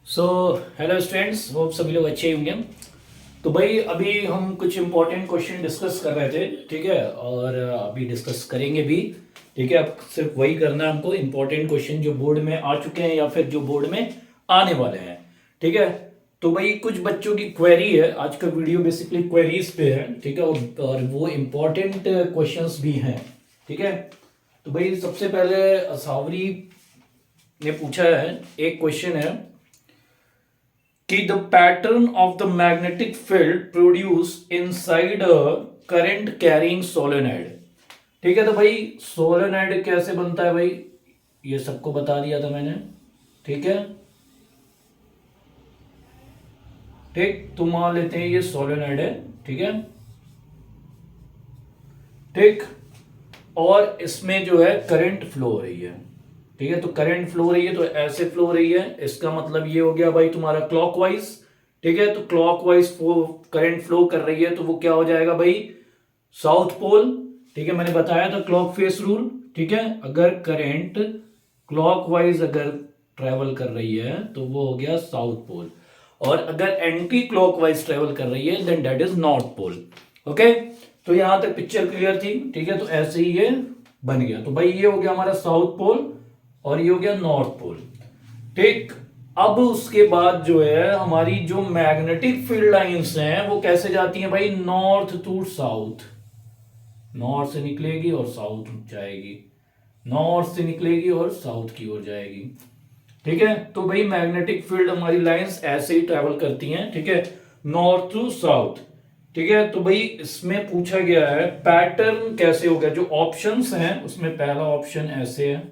So hello students, hope सभी लोग अच्छे होंगे। तो भाई अभी हम कुछ इंपॉर्टेंट क्वेश्चन डिस्कस कर रहे थे, ठीक है, और अभी डिस्कस करेंगे भी। ठीक है, अब सिर्फ वही करना है हमको, इंपॉर्टेंट क्वेश्चन जो बोर्ड में आ चुके हैं या फिर जो बोर्ड में आने वाले हैं। ठीक है, तो भाई कुछ बच्चों की क्वेरी है, आज का वीडियो बेसिकली क्वेरीज पे है। ठीक है, और वो इंपॉर्टेंट क्वेश्चंस भी हैं। ठीक है, तो भाई सबसे पहले सावरी ने पूछा है, एक क्वेश्चन है कि the pattern of the magnetic field produce inside a current carrying solenoid. ठीक है, तो भाई सोलेनोइड कैसे बनता है भाई, ये सबको बता दिया था मैंने। ठीक है, ठीक, तो मान लेते हैं ये सोलेनोइड है। ठीक है, ठीक, और इसमें जो है करंट फ्लो हो रही है। ठीक है, तो करंट फ्लो हो रही है तो ऐसे फ्लो हो रही है, इसका मतलब ये हो गया भाई तुम्हारा क्लॉकवाइज। ठीक है, तो क्लॉकवाइज करंट फ्लो कर रही है तो वो क्या हो जाएगा भाई, साउथ पोल। ठीक है, मैंने बताया था क्लॉक फेस रूल। ठीक है, अगर करंट क्लॉकवाइज अगर ट्रेवल कर रही है तो वो हो गया साउथ पोल, और अगर एंटी क्लॉकवाइज ट्रेवल कर रही है then that is north pole. Okay, तो यहां तक पिक्चर क्लियर थी। ठीक है, तो ऐसे ही ये बन गया। तो भाई ये हो गया हमारा साउथ पोल और ये हो गया नॉर्थ पोल। ठीक, अब उसके बाद जो है हमारी जो मैग्नेटिक फील्ड लाइंस हैं वो कैसे जाती हैं भाई, नॉर्थ टू साउथ। नॉर्थ से निकलेगी और साउथ जाएगी, नॉर्थ से निकलेगी और साउथ की ओर जाएगी। ठीक है, तो भाई मैग्नेटिक फील्ड हमारी लाइंस ऐसे ही ट्रेवल करती हैं। ठीक है, नॉर्थ टू साउथ। ठीक है, तो भाई इसमें पूछा गया है पैटर्न कैसे हो गया। जो ऑप्शंस हैं उसमें पहला ऑप्शन ऐसे है,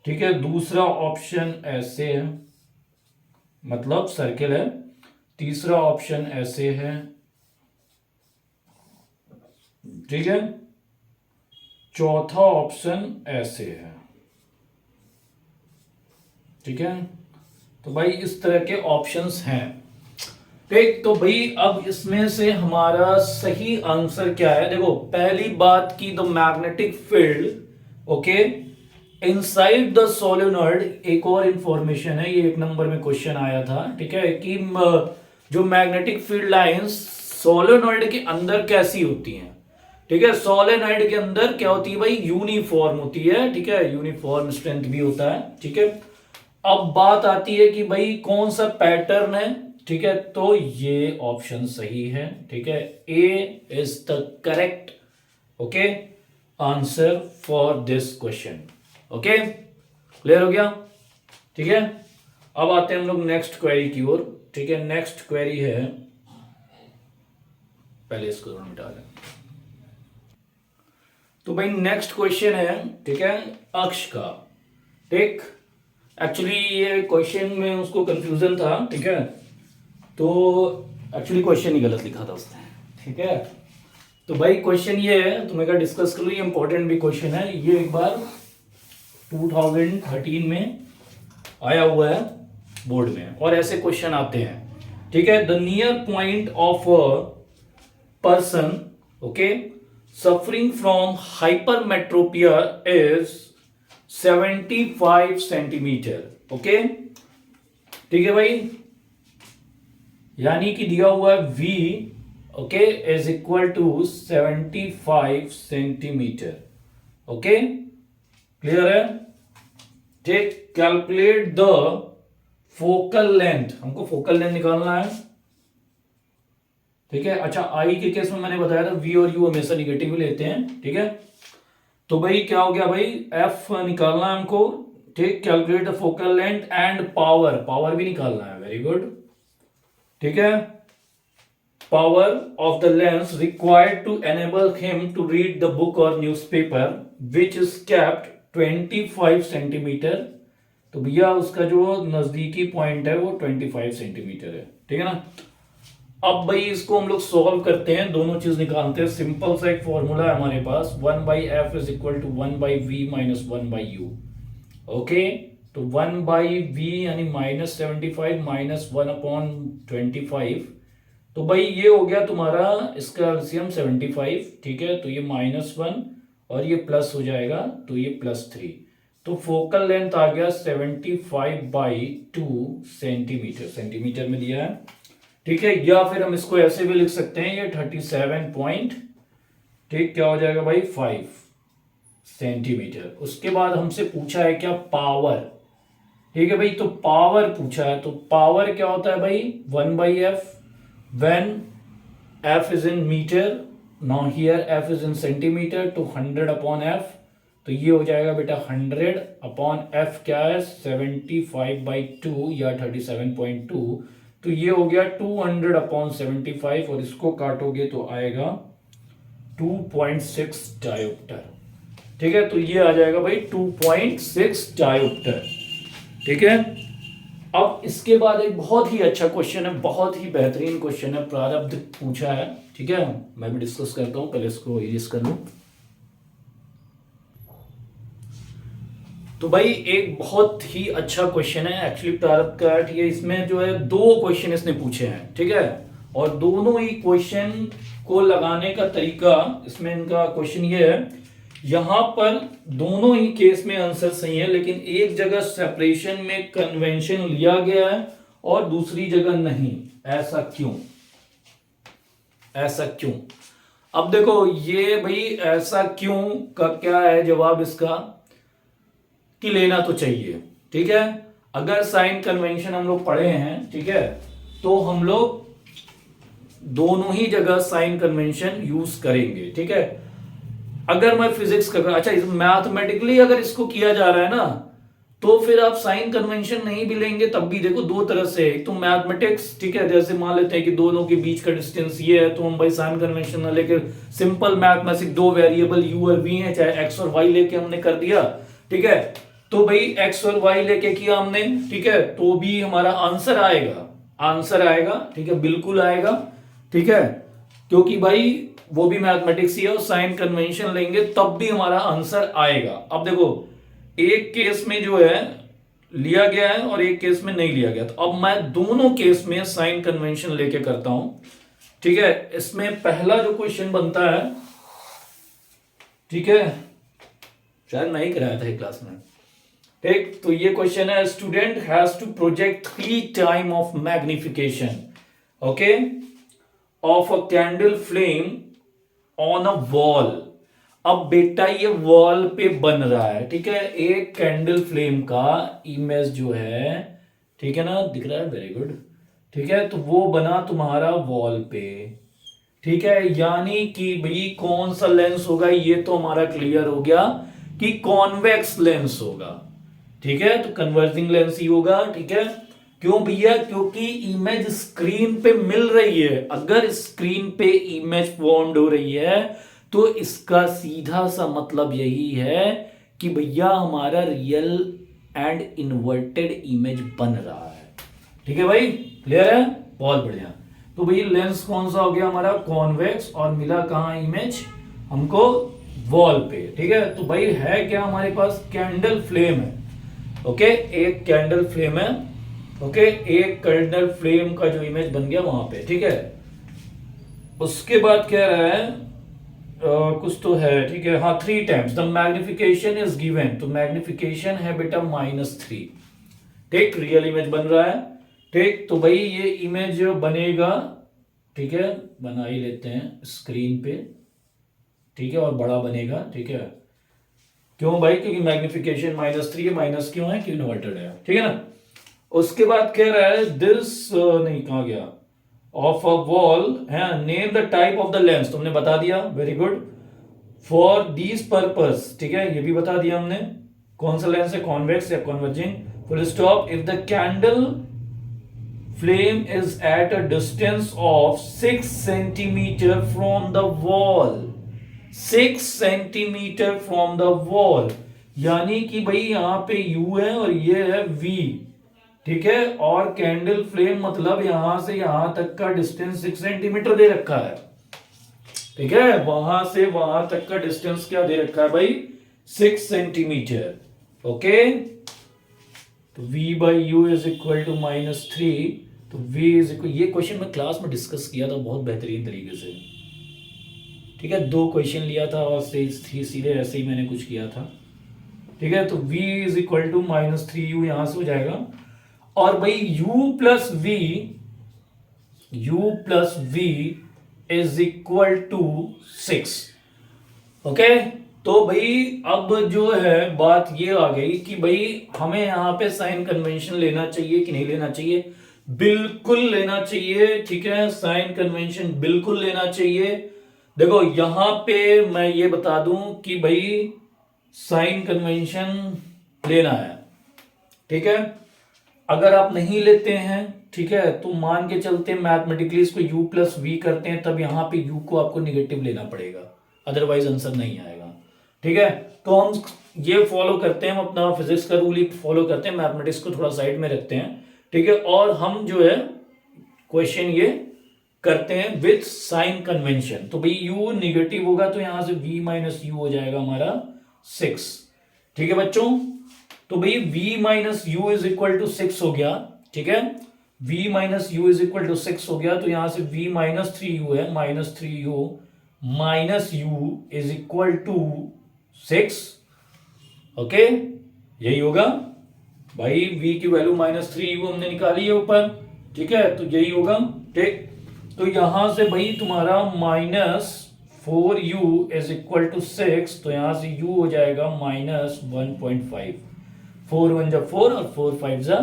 ठीक है, दूसरा ऑप्शन ऐसे है, मतलब सर्किल है, तीसरा ऑप्शन ऐसे है। ठीक है, चौथा ऑप्शन ऐसे है। ठीक है, तो भाई इस तरह के ऑप्शंस हैं। ठीक, तो भाई अब इसमें से हमारा सही आंसर क्या है, देखो पहली बात की the magnetic field. Okay, inside the solenoid, एक और इंफॉर्मेशन है, ये एक नंबर में क्वेश्चन आया था। ठीक है, कि जो मैग्नेटिक फील्ड लाइंस सोलेनोइड के अंदर कैसी होती हैं। ठीक है, सोलेनोइड के अंदर क्या होती है भाई, यूनिफॉर्म होती है। ठीक है, यूनिफॉर्म स्ट्रेंथ भी होता है। ठीक है, अब बात आती है कि भाई कौन सा पैटर्न है। ठीक है, तो ये ऑप्शन सही है। ठीक है, A is the correct okay answer for this question. Okay, clear हो गया। ठीक है, अब आते हैं हम लोग नेक्स्ट क्वेरी की ओर। ठीक है, नेक्स्ट क्वेरी है, पहले इसको थोड़ा मिटा लें। तो भाई नेक्स्ट क्वेश्चन है, ठीक है, अक्ष का। ठीक, एक्चुअली ये क्वेश्चन में उसको कंफ्यूजन था। ठीक है, तो एक्चुअली क्वेश्चन ही गलत लिखा था उसने। ठीक है, तो भाई क्वेश्चन ये है, तो मैं क्या डिस्कस कर लूँ, ये इंपॉर्टेंट भी क्वेश्चन है, ये एक बार 2013 में आया हुआ है बोर्ड में, और ऐसे क्वेश्चन आते हैं। ठीक है, the near point of a person okay suffering from hypermetropia is 75 centimetre. Okay, ठीक है भाई, यानी कि दिया हुआ है v okay is equal to 75 centimetre. Okay, clear है। ठीक, कैलकुलेट द फोकल लेंथ, हमको फोकल लेंथ निकालना है। ठीक है, अच्छा आई के केस में मैंने बताया था v और u हमेशा निगेटिव लेते हैं। ठीक है, तो भाई क्या हो गया भाई, f निकालना है हमको। ठीक, calculate the focal length and power, power भी निकालना है, वेरी गुड। ठीक है, power of the lens required to enable him to read the book or newspaper which is kept 25 centimetre. तो भैया उसका जो नजदीकी पॉइंट है वो 25 सेंटीमीटर है। ठीक है ना, अब भाई इसको हम लोग सॉल्व करते हैं, दोनों चीज निकालते हैं। सिंपल सा एक फॉर्मूला है हमारे पास, 1/f is equal to 1/v minus 1/u। Okay, तो 1/v यानी -75 माइनस 1/25। तो भाई ये हो गया तुम्हारा इसका एलसीएम 75। ठीक है, तो ये -1 और ये प्लस हो जाएगा, तो ये +3। तो फोकल लेंथ आ गया 75/2 सेंटीमीटर, सेंटीमीटर में दिया है, ठीक है। या फिर हम इसको ऐसे भी लिख सकते हैं, ये 37 पॉइंट, ठीक, क्या हो जाएगा भाई 5 सेंटीमीटर। उसके बाद हमसे पूछा है क्या, पावर, ठीक है भाई। तो पावर पूछा है, तो पावर क्या होता है भाई, 1/f when f is in metre, now here f is in centimetre, तो 100/f, तो ये हो जाएगा बेटा 100/f, क्या है 75/2 या 37.2, तो ये हो गया 200/75, और इसको काटोगे तो आएगा 2.6 डायोप्टर, ठीक है। तो ये आ जाएगा भाई 2.6 डायोप्टर, ठीक है। अब इसके बाद एक बहुत ही अच्छा क्वेश्चन है, बहुत ही बेहतरीन क्वेश्चन है, प्रारब्ध पूछा है, ठीक है। मैं भी डिस्कस करता हूं, पहले इसको इरेज कर लूं। तो भाई एक बहुत ही अच्छा क्वेश्चन है एक्चुअली प्रारब्ध का, ठीक है। इसमें जो है 2 क्वेश्चन इसने पूछे हैं, ठीक है, और दोनों ही क्वेश्चन को लगाने का तरीका, इसमें इनका क्वेश्चन ये है, यहां पर दोनों ही केस में आंसर सही है, लेकिन एक जगह सेपरेशन में कन्वेंशन लिया गया है और दूसरी जगह नहीं। ऐसा क्यों, ऐसा क्यों? अब देखो ये भाई ऐसा क्यों का क्या है जवाब इसका, कि लेना तो चाहिए, ठीक है। अगर साइन कन्वेंशन हम लोग पढ़े हैं, ठीक है, तो हम लोग दोनों ही जगह साइन कन्वेंशन यूज करेंगे, ठीक है। अगर मैं फिजिक्स कर रहा, अच्छा मैथमेटिकली अगर इसको किया जा रहा है ना, तो फिर आप साइन कन्वेंशन नहीं भी लेंगे तब भी देखो 2 तरह से, एक तो मैथमेटिक्स, ठीक है, जैसे मान लेते हैं कि दोनों के बीच का डिस्टेंस ये है, तो हम भाई साइन कन्वेंशन ना लेकर सिंपल मैथमेटिक्स 2 वेरिएबल u और v है, चाहे x और y लेके हमने कर दिया, ठीक है। तो भाई x और y लेके किया हमने, ठीक है, तो भी हमारा आंसर आएगा, आंसर आएगा, ठीक है, बिल्कुल आएगा, ठीक है, क्योंकि भाई वो भी मैथमेटिक्स ही है, और साइन कन्वेंशन लेंगे तब भी हमारा आंसर आएगा। अब देखो एक केस में जो है लिया गया है और एक केस में नहीं लिया गया, तो अब मैं दोनों केस में साइन कन्वेंशन लेके करता हूं, ठीक है। इसमें पहला जो क्वेश्चन बनता है, ठीक है, शायद नहीं कराया था क्लास में, ठीक, तो ये क्वेश्चन है, student has to project 3 time of magnification, okay, of a candle flame on a wall. अब बेटा ये वॉल पे बन रहा है, ठीक है, एक कैंडल फ्लेम का इमेज जो है, ठीक है ना, दिख रहा है, वेरी गुड, ठीक है, तो वो बना तुम्हारा वॉल पे, ठीक है। यानी कि भाई कौन सा लेंस होगा, ये तो हमारा क्लियर हो गया कि कॉन्वेक्स लेंस होगा, ठीक है, तो कन्वर्जिंग लेंस ही होगा, ठीक है। क्यों भैया, क्योंकि इमेज स्क्रीन पे मिल रही है, अगर स्क्रीन पे इमेज फॉर्म्ड हो रही है तो इसका सीधा सा मतलब यही है कि भैया हमारा रियल एंड इन्वर्टेड इमेज बन रहा है, ठीक है भाई, क्लियर है, बहुत बढ़िया। तो भाई लेंस कौन सा हो गया हमारा, कॉन्वेक्स, और मिला कहां इमेज हमको, वॉल पे, ठीक है। तो भाई है क्या हमारे पास, कैंडल फ्लेम है, ओके, एक कैंडल फ्लेम है, ओके, एक कैंडल फ्लेम का जो इमेज बन गया वहां पे, ठीक है। उसके बाद कह रहा है कुछ तो है, ठीक है, हाँ, 3 times the magnification is given, तो मैग्निफिकेशन है बेटा -3, ठीक, रियल इमेज बन रहा है, ठीक। तो भाई ये इमेज बनेगा, ठीक है, बना ही लेते हैं स्क्रीन पे, ठीक है, और बड़ा बनेगा, ठीक है, क्यों भाई, क्योंकि मैग्निफिकेशन -3 है, माइनस क्यों है, क्यों इन्वर्टेड है, ठीक है ना। उसके बाद कह रहा है दिस नहीं, कहा गया, ऑफ अ वॉल है, name the type of the lens, तुमने बता दिया, very good, for these purpose, ठीक है, ये भी बता दिया हमने, कौन सा लेंस है, कॉन्वेक्स या converging, full stop. If the candle flame is at a distance of 6 centimetre from the wall, 6 centimetre from the wall, यानी कि भाई यहां पे U है और ये है V, ठीक है, और कैंडल फ्लेम मतलब यहां से यहां तक का डिस्टेंस 6 सेंटीमीटर दे रखा है, ठीक है, वहां से वहां तक का डिस्टेंस क्या दे रखा है भाई, 6 सेंटीमीटर, ओके। तो V/U इज इक्वल टू -3, तो V इज इक्वल, ये क्वेश्चन मैं क्लास में डिस्कस किया था बहुत बेहतरीन तरीके से, ठीक है, 2 क्वेश्चन लिया था और सीधे ऐसे ही मैंने कुछ किया था, ठीक है, तो v is equal to -3u यहां से हो जाएगा। और भाई u plus v is equal to 6। Okay, तो भाई अब जो है बात ये आ गई कि भाई हमें यहां पे साइन कन्वेंशन लेना चाहिए कि नहीं लेना चाहिए। बिल्कुल लेना चाहिए, ठीक है, साइन कन्वेंशन बिल्कुल लेना चाहिए। देखो यहां पे मैं ये बता दूं कि भाई साइन कन्वेंशन लेना है, ठीक है। अगर आप नहीं लेते हैं, ठीक है, तो मान के चलते मैथमेटिकली इसको u प्लस वी करते हैं, तब यहां पे u को आपको निगेटिव लेना पड़ेगा, अदरवाइज आंसर नहीं आएगा, ठीक है। तो हम ये फॉलो करते हैं, हम अपना फिजिक्स का रूल ही फॉलो करते हैं, मैथमेटिक्स को थोड़ा साइड में रखते हैं, ठीक है, और हम जो है क्वेश्चन ये करते हैं विथ साइन कन्वेंशन। तो भाई u निगेटिव होगा तो यहां से v माइनस यू हो जाएगा हमारा 6, ठीक है बच्चों। तो भाई v minus u is equal to 6 हो गया, ठीक है, v minus u is equal to 6 हो गया। तो यहां से v माइनस 3u है, -3u minus u is equal to 6। Okay, यही होगा भाई, v की वैल्यू -3u हमने निकाली है ऊपर, ठीक है, तो यही होगा, ठीक। तो यहां से भाई तुम्हारा -4u इज इक्वल टू 6, तो यहां से u हो जाएगा -1.5। 4 1 जा 4 और 4 5 जा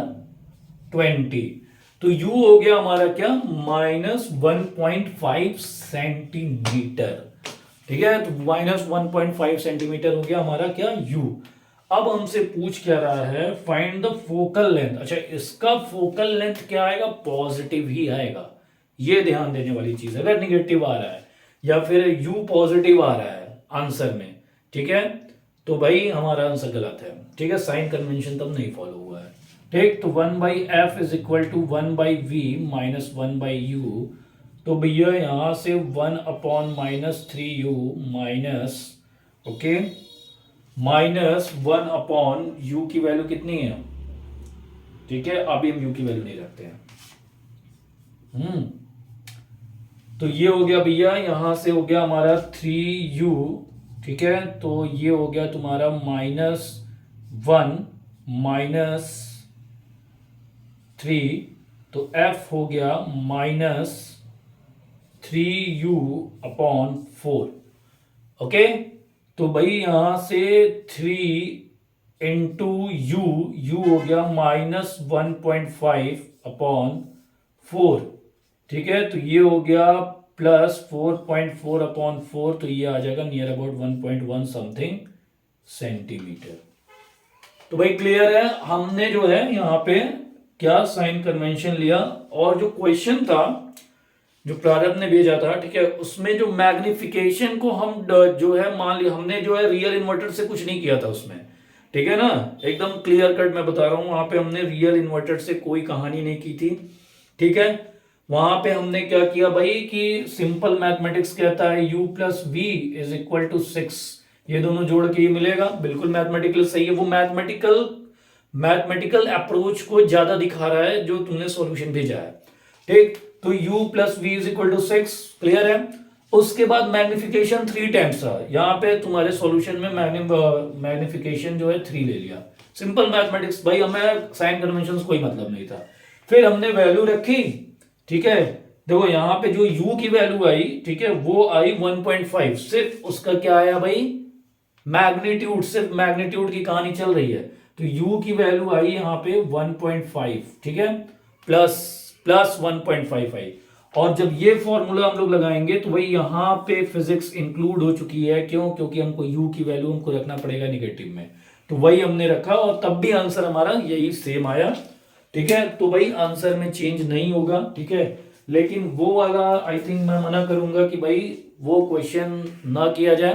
20। तो u हो गया हमारा क्या, -1.5 सेंटीमीटर, ठीक है। तो -1.5 सेंटीमीटर हो गया हमारा क्या, u। अब हमसे पूछ क्या रहा है, फाइंड द फोकल लेंथ। अच्छा, इसका फोकल लेंथ क्या आएगा, पॉजिटिव ही आएगा, ये ध्यान देने वाली चीज है। अगर निगेटिव आ रहा है या फिर u पॉजिटिव आ रहा है आंसर में, ठीक है, तो भाई हमारा आंसर गलत है, ठीक है, साइन कन्वेंशन तब नहीं फॉलो हुआ है, ठीक। तो 1/f is equal to 1/v minus 1/u। तो भैया यहां से 1/-3u माइनस, ओके, -1/u की वैल्यू कितनी है, ठीक है, अभी हम u की वैल्यू नहीं रखते हैं। तो ये हो गया भैया, यहां से हो गया हमारा 3u, ठीक है, तो ये हो गया तुम्हारा -1 -3, तो f हो गया -3u/4। ओके, तो भाई यहां से 3 इंटू u हो गया -1.5/4, ठीक है, तो ये हो गया +4.4/4, तो ये आ जाएगा नियर अबाउट 1.1 समथिंग सेंटीमीटर। तो भाई क्लियर है, हमने जो है यहाँ पे क्या साइन कन्वेंशन लिया, और जो क्वेश्चन था जो प्रारंभ ने भेजा था, ठीक है, उसमें जो मैग्निफिकेशन को हम जो है मान लिया, हमने जो है रियल इन्वर्टर से कुछ नहीं किया था उसमें, ठीक है ना, एकदम क्लियर कट मैं बता रहा हूं, वहां पे हमने रियल इन्वर्टर से कोई कहानी नहीं की थी, ठीक है। वहां पे हमने क्या किया भाई कि सिंपल मैथमेटिक्स कहता है u plus v is equal to 6, ये दोनों जोड़ के ये मिलेगा, बिल्कुल मैथमेटिकल सही है। वो मैथमेटिकल अप्रोच को ज्यादा दिखा रहा है जो तुमने सॉल्यूशन भेजा है, ठीक। तो u plus v is equal to 6, clear है। उसके बाद मैग्निफिकेशन 3 टाइम्स था, यहां पे तुम्हारे सॉल्यूशन में मैग्निफिकेशन जो है 3 ले लिया, सिंपल मैथमेटिक्स भाई, हमें साइन कन्वेंशन कोई मतलब नहीं था। फिर हमने वैल्यू रखी, ठीक है, देखो यहां पे जो u की वैल्यू आई, ठीक है, वो आई 1.5, सिर्फ उसका क्या आया भाई, मैग्नीट्यूड, सिर्फ मैग्नीट्यूड की कहानी चल रही है, तो u की वैल्यू आई यहां पे 1.5, ठीक है, प्लस 1.5 आई। और जब ये फॉर्मूला हम लोग लगाएंगे तो भाई यहां पे फिजिक्स इंक्लूड हो चुकी है, क्यों, क्योंकि हमको u की वैल्यू हमको रखना पड़ेगा निगेटिव में, तो वही हमने रखा, और तब भी आंसर हमारा यही सेम आया, ठीक है। तो भाई आंसर में चेंज नहीं होगा, ठीक है, लेकिन वो वाला आई थिंक मैं मना करूंगा कि भाई वो क्वेश्चन ना किया जाए,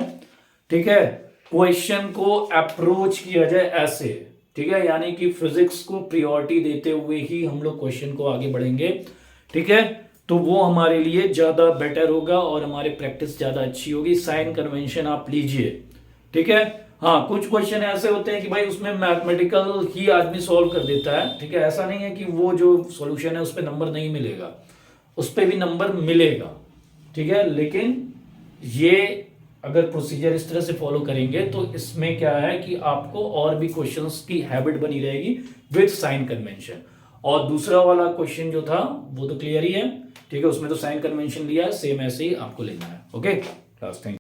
ठीक है, क्वेश्चन को अप्रोच किया जाए ऐसे, ठीक है, यानी कि फिजिक्स को प्रायोरिटी देते हुए ही हम लोग क्वेश्चन को आगे बढ़ेंगे, ठीक है, तो वो हमारे लिए ज्यादा बेटर होगा और हमारी प्रैक्टिस ज्यादा अच्छी होगी। साइन कन्वेंशन आप लीजिए, ठीक है। हाँ, कुछ क्वेश्चन ऐसे होते हैं कि भाई उसमें मैथमेटिकल ही आदमी सॉल्व कर देता है, ठीक है, ऐसा नहीं है कि वो जो सॉल्यूशन है उस पर नंबर नहीं मिलेगा, उस पर भी नंबर मिलेगा, ठीक है, लेकिन ये अगर प्रोसीजर इस तरह से फॉलो करेंगे तो इसमें क्या है कि आपको और भी क्वेश्चंस की हैबिट बनी रहेगी विद साइन कन्वेंशन। और दूसरा वाला क्वेश्चन जो था वो तो क्लियर ही है, ठीक है, उसमें तो साइन कन्वेंशन लिया है, सेम ऐसे ही आपको लेना है। Okay, thank